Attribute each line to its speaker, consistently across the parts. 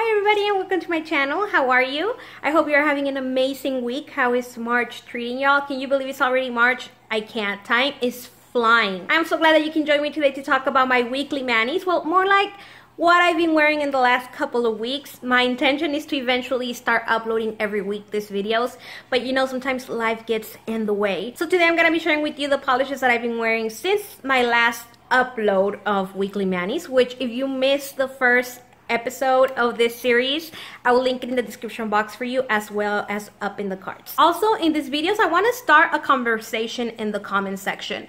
Speaker 1: Hi everybody and welcome to my channel. How are you? I hope you're having an amazing week. How is March treating y'all? Can you believe it's already March? I can't. Time is flying. I'm so glad that you can join me today to talk about my weekly manis. Well, more like what I've been wearing in the last couple of weeks. My intention is to eventually start uploading every week these videos, but you know, sometimes life gets in the way. So today I'm gonna be sharing with you the polishes that I've been wearing since my last upload of weekly manis, which if you missed the first episode of this series, I will link it in the description box for you as well as up in the cards. Also in these videos, I want to start a conversation in the comment section.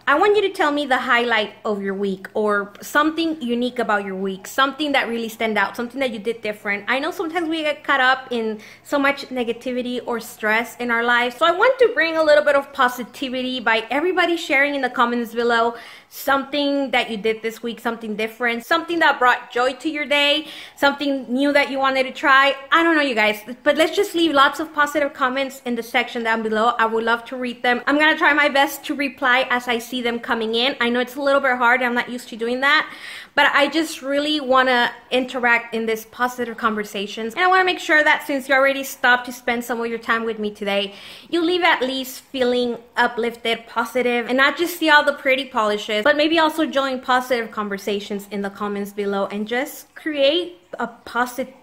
Speaker 1: I want you to tell me the highlight of your week or something unique about your week, something that really stand out, something that you did different. I know sometimes we get caught up in so much negativity or stress in our lives. So I want to bring a little bit of positivity by everybody sharing in the comments below something that you did this week, something different, something that brought joy to your day, something new that you wanted to try. I don't know, you guys, but let's just leave lots of positive comments in the section down below. I would love to read them. I'm gonna try my best to reply as I see them coming in. I know it's a little bit hard. I'm not used to doing that, but I just really want to interact in this positive conversations. And I want to make sure that since you already stopped to spend some of your time with me today, you leave at least feeling uplifted, positive, and not just see all the pretty polishes, but maybe also join positive conversations in the comments below and just create a positive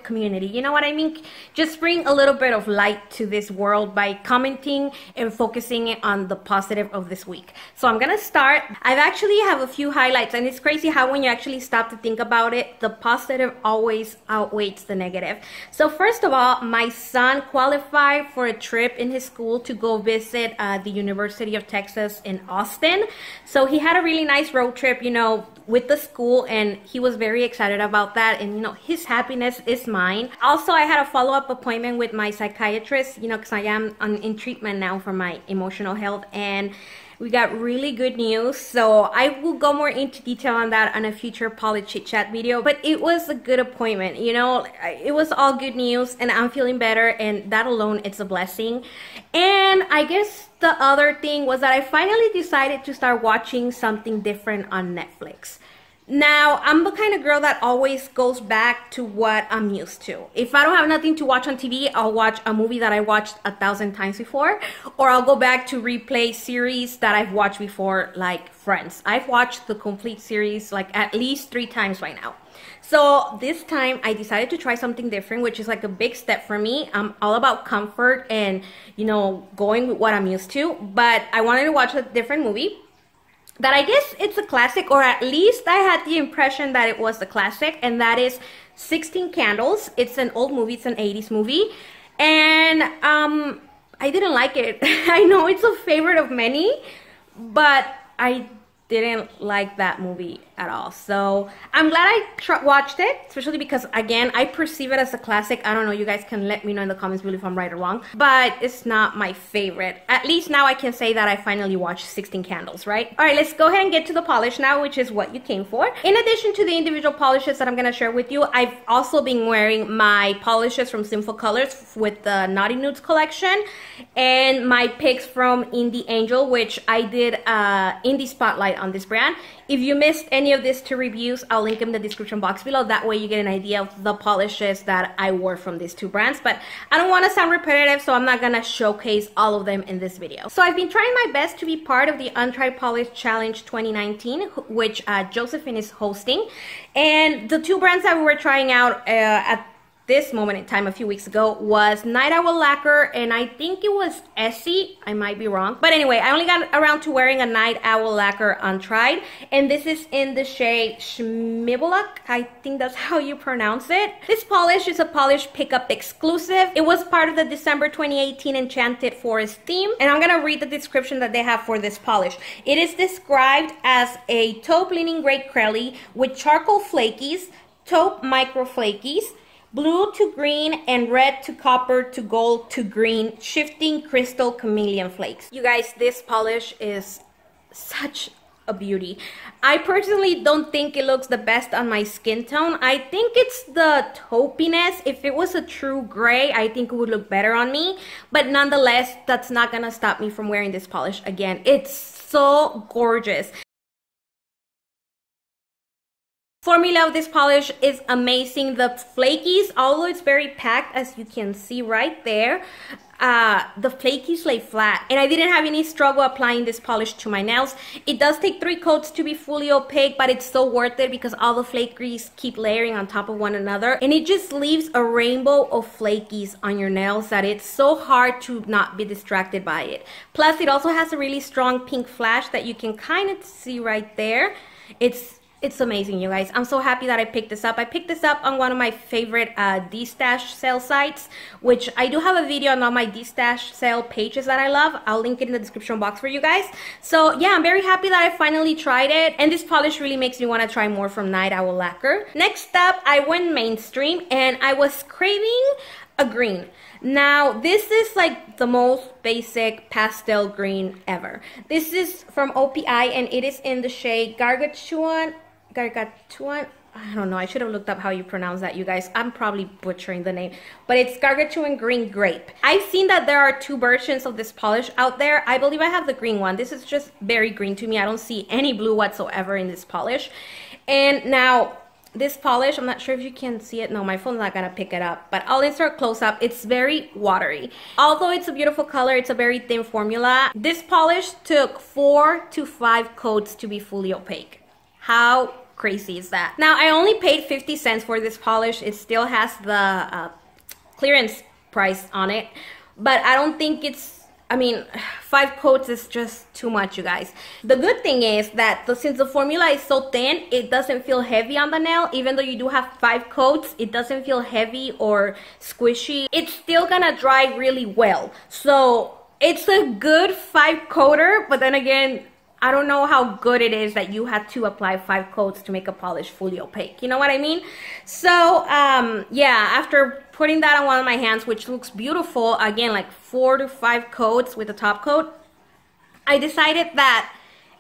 Speaker 1: community. You know what I mean? Just bring a little bit of light to this world by commenting and focusing on the positive of this week. So I'm gonna start. I've actually have a few highlights, and it's crazy how when you actually stop to think about it, the positive always outweighs the negative. So first of all, my son qualified for a trip in his school to go visit the University of Texas in Austin. So he had a really nice road trip, you know, with the school, and he was very excited about that, and you know, his happiness is mine. Also, I had a follow-up appointment with my psychiatrist, you know, because I am in treatment now for my emotional health, and we got really good news. So I will go more into detail on that on a future polish chit chat video, but it was a good appointment, you know. It was all good news and I'm feeling better, and that alone, it's a blessing. And I guess the other thing was that I finally decided to start watching something different on Netflix. Now, I'm the kind of girl that always goes back to what I'm used to. If I don't have nothing to watch on TV, I'll watch a movie that I watched 1,000 times before, or I'll go back to replay series that I've watched before, like Friends. I've watched the complete series like at least 3 times by now. So this time I decided to try something different, which is like a big step for me. I'm all about comfort and, you know, going with what I'm used to, but I wanted to watch a different movie that I guess it's a classic, or at least I had the impression that it was a classic, and that is 16 Candles. It's an old movie, it's an 80s movie, and I didn't like it. I know it's a favorite of many, but I didn't like that movie at all. So I'm glad I watched it, especially because, again, I perceive it as a classic. I don't know, you guys can let me know in the comments below if I'm right or wrong, but it's not my favorite. At least now I can say that I finally watched 16 Candles, right? All right, let's go ahead and get to the polish now, which is what you came for. In addition to the individual polishes that I'm gonna share with you, I've also been wearing my polishes from Sinful Colors with the Naughty Nudes collection, and my picks from Indie Angel, which I did Indie Spotlight on this brand. If you missed any of these 2 reviews, I'll link them in the description box below. That way you get an idea of the polishes that I wore from these 2 brands. But I don't want to sound repetitive, so I'm not going to showcase all of them in this video. So I've been trying my best to be part of the Untried Polish Challenge 2019, which Josephine is hosting. And the 2 brands that we were trying out at this moment in time a few weeks ago was Owl Lacquer, and I think it was Essie. I might be wrong, but anyway, I only got around to wearing a Owl Lacquer Untried, and this is in the shade Schmebulock. I think that's how you pronounce it. This polish is a polish pickup exclusive. It was part of the December 2018 Enchanted Forest theme, and I'm gonna read the description that they have for this polish. It is described as a taupe leaning grape crelly with charcoal flakies, taupe micro flakies, blue to green, and red to copper to gold to green, shifting crystal chameleon flakes. You guys, this polish is such a beauty. I personally don't think it looks the best on my skin tone. I think it's the taupiness. If it was a true gray, I think it would look better on me. But nonetheless, that's not gonna stop me from wearing this polish again. It's so gorgeous. Formula of this polish is amazing. The flakies, although it's very packed, as you can see right there, the flakies lay flat, and I didn't have any struggle applying this polish to my nails. It does take 3 coats to be fully opaque, but it's so worth it because all the flakies keep layering on top of one another, and it just leaves a rainbow of flakies on your nails that it's so hard to not be distracted by it. Plus, it also has a really strong pink flash that you can kind of see right there. It's amazing, you guys. I'm so happy that I picked this up. I picked this up on one of my favorite D-Stash sale sites, which I do have a video on all my D-Stash sale pages that I love. I'll link it in the description box for you guys. So yeah, I'm very happy that I finally tried it. And this polish really makes me want to try more from Owl Lacquer. Next up, I went mainstream and I was craving a green. Now, this is like the most basic pastel green ever. This is from OPI and it is in the shade Gargantuan. I don't know, I should have looked up how you pronounce that, you guys. I'm probably butchering the name, but it's Gargantuan Green Grape. I've seen that there are 2 versions of this polish out there. I believe I have the green one. This is just very green to me. I don't see any blue whatsoever in this polish. And now, this polish, I'm not sure if you can see it. No, my phone's not gonna pick it up, but I'll insert close up. It's very watery. Although it's a beautiful color, it's a very thin formula. This polish took 4 to 5 coats to be fully opaque. How crazy is that? Now, I only paid 50 cents for this polish. It still has the clearance price on it, but I don't think it's, I mean, 5 coats is just too much, you guys. The good thing is that since the formula is so thin, it doesn't feel heavy on the nail. Even though you do have 5 coats, it doesn't feel heavy or squishy. It's still gonna dry really well. So it's a good 5 coater, but then again, I don't know how good it is that you had to apply 5 coats to make a polish fully opaque. You know what I mean? So, yeah, after putting that on one of my hands, which looks beautiful, again, like 4 to 5 coats with the top coat, I decided that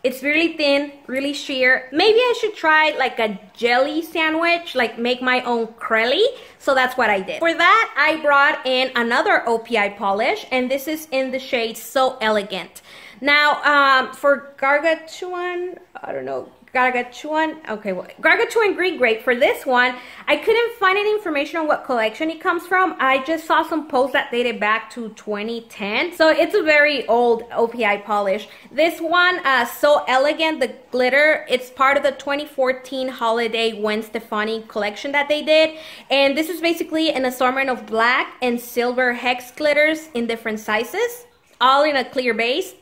Speaker 1: it's really thin, really sheer. Maybe I should try like a jelly sandwich, like make my own crelly. So that's what I did. For that, I brought in another OPI polish, and this is in the shade So Elegant. Now, for Gargantuan, I don't know, Gargantuan, okay, well, Gargantuan Green Grape, for this one, I couldn't find any information on what collection it comes from. I just saw some posts that dated back to 2010, so it's a very old OPI polish. This one, So Elegant, the glitter, it's part of the 2014 Holiday Gwen Stefani collection that they did, and this is basically an assortment of black and silver hex glitters in different sizes, all in a clear base.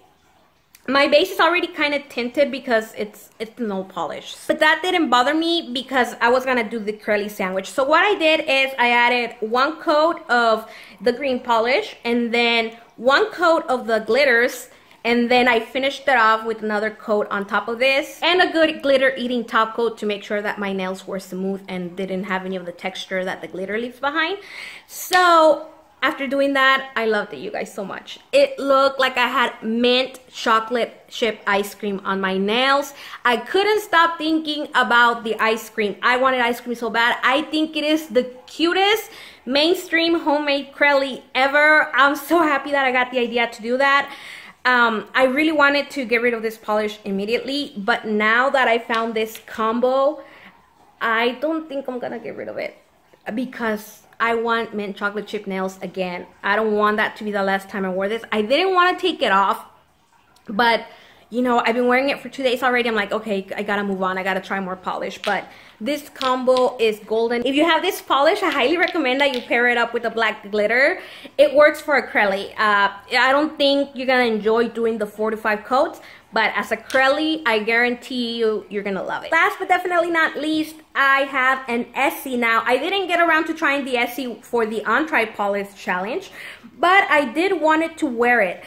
Speaker 1: My base is already kind of tinted because it's no polish. But that didn't bother me because I was gonna do the curly sandwich. So what I did is I added 1 coat of the green polish and then 1 coat of the glitters, and then I finished it off with another coat on top of this and a good glitter eating top coat to make sure that my nails were smooth and didn't have any of the texture that the glitter leaves behind. So after doing that, I loved it, you guys, so much. It looked like I had mint chocolate chip ice cream on my nails. I couldn't stop thinking about the ice cream. I wanted ice cream so bad. I think it is the cutest mainstream homemade crelly ever. I'm so happy that I got the idea to do that. I really wanted to get rid of this polish immediately, but now that I found this combo, I don't think I'm gonna get rid of it because I want mint chocolate chip nails again. I don't want that to be the last time I wore this. I didn't want to take it off, but you know, I've been wearing it for 2 days already. I'm like, okay, I gotta move on. I gotta try more polish, but this combo is golden. If you have this polish, I highly recommend that you pair it up with a black glitter. It works for a crelly. I don't think you're gonna enjoy doing the 4 to 5 coats, but as a crelly, I guarantee you, you're gonna love it. Last but definitely not least, I have an Essie. Now, I didn't get around to trying the Essie for the untried polish challenge, but I did wanted to wear it.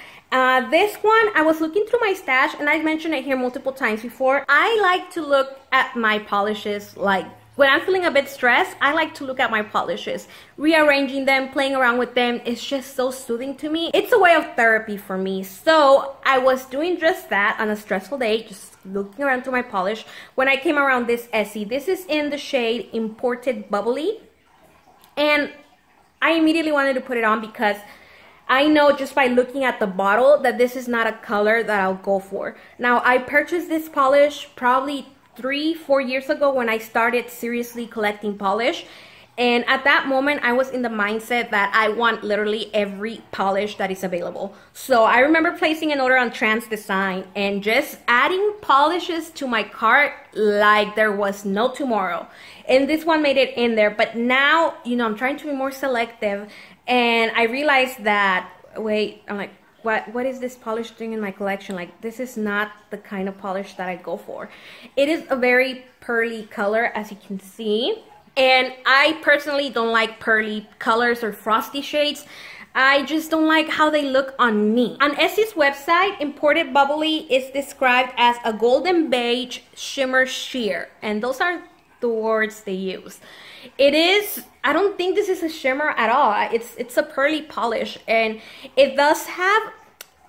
Speaker 1: This one, I was looking through my stash, and I've mentioned it here multiple times before. I like to look at my polishes like, when I'm feeling a bit stressed, I like to look at my polishes. Rearranging them, playing around with them, it's just so soothing to me. It's a way of therapy for me. So I was doing just that on a stressful day, just looking around to my polish, when I came around this Essie. This is in the shade Imported Bubbly. And I immediately wanted to put it on because I know just by looking at the bottle that this is not a color that I'll go for. Now, I purchased this polish probably 3-4 years ago when I started seriously collecting polish. And at that moment, I was in the mindset that I want literally every polish that is available. So I remember placing an order on Trans Design and just adding polishes to my cart like there was no tomorrow. And this one made it in there. But now, you know, I'm trying to be more selective. And I realized that, wait, I'm like, what is this polish thing in my collection? Like, this is not the kind of polish that I go for. It is a very pearly color, as you can see. And I personally don't like pearly colors or frosty shades. I just don't like how they look on me. On Essie's website, imported Bubbly is described as a golden beige shimmer sheer. And those are the words they use. It is, I don't think this is a shimmer at all. It's a pearly polish. And it does have,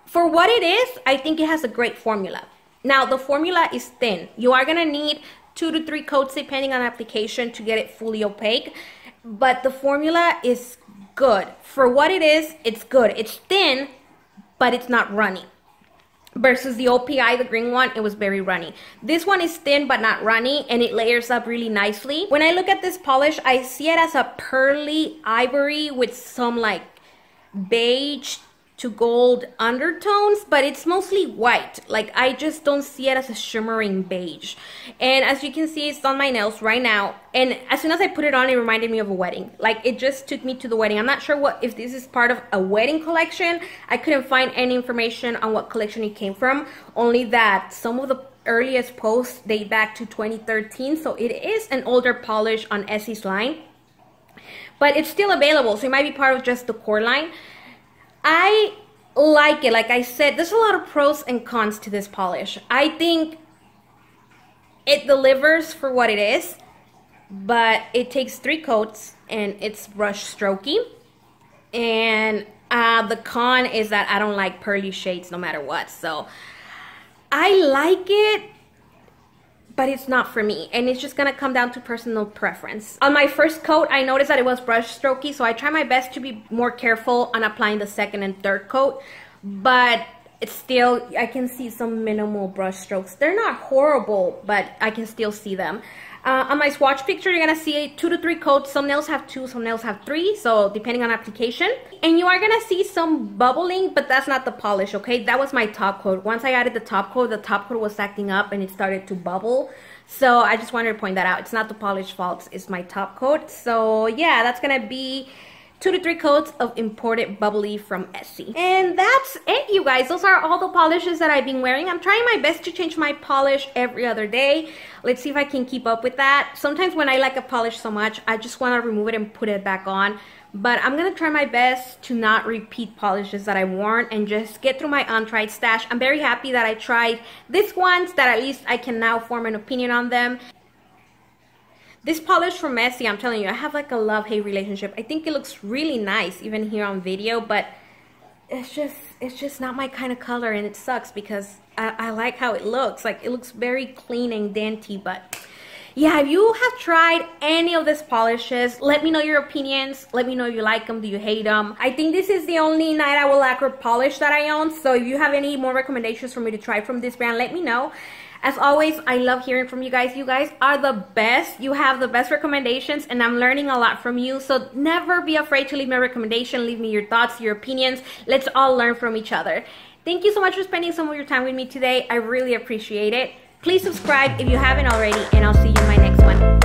Speaker 1: for what it is, I think it has a great formula. Now, the formula is thin. You are gonna need 2 to 3 coats depending on application to get it fully opaque, but the formula is good. For what it is, it's good. It's thin, but it's not runny. Versus the OPI, the green one, it was very runny. This one is thin but not runny, and it layers up really nicely. When I look at this polish, I see it as a pearly ivory with some like beige to gold undertones, but it's mostly white. Like, I just don't see it as a shimmering beige. And as you can see, it's on my nails right now, and as soon as I put it on, it reminded me of a wedding. Like, it just took me to the wedding. I'm not sure if this is part of a wedding collection. I couldn't find any information on what collection it came from, only that some of the earliest posts date back to 2013, so it is an older polish on Essie's line, but it's still available, so it might be part of just the core line. I like it. Like I said, there's a lot of pros and cons to this polish. I think it delivers for what it is, but it takes 3 coats and it's brush strokey. And the con is that I don't like pearly shades no matter what. So I like it, but it's not for me, and it's just gonna come down to personal preference. On my first coat, I noticed that it was brush strokey, so I try my best to be more careful on applying the second and third coat, but it's still, I can see some minimal brush strokes. They're not horrible, but I can still see them. On my swatch picture, you're gonna see 2 to 3 coats. Some nails have 2, some nails have 3, so depending on application. And you are gonna see some bubbling, but that's not the polish, okay? That was my top coat. Once I added the top coat was acting up and it started to bubble. So I just wanted to point that out. It's not the polish fault, it's my top coat. So yeah, that's gonna be 2 to 3 coats of imported Bubbly from Essie. And that's it, you guys. Those are all the polishes that I've been wearing. I'm trying my best to change my polish every other day. Let's see if I can keep up with that. Sometimes when I like a polish so much, I just want to remove it and put it back on. But I'm going to try my best to not repeat polishes that I've worn and just get through my untried stash. I'm very happy that I tried these ones, that at least I can now form an opinion on them. This polish from Essie, I'm telling you, I have like a love-hate relationship. I think it looks really nice even here on video, but it's just not my kind of color, and it sucks because I like how it looks. Like, it looks very clean and dainty. But yeah, if you have tried any of these polishes, let me know your opinions. Let me know if you like them, do you hate them. I think this is the only Owl Lacquer polish that I own, so if you have any more recommendations for me to try from this brand, let me know. As always, I love hearing from you guys. You guys are the best. You have the best recommendations, and I'm learning a lot from you. So never be afraid to leave me a recommendation. Leave me your thoughts, your opinions. Let's all learn from each other. Thank you so much for spending some of your time with me today. I really appreciate it. Please subscribe if you haven't already, and I'll see you in my next one.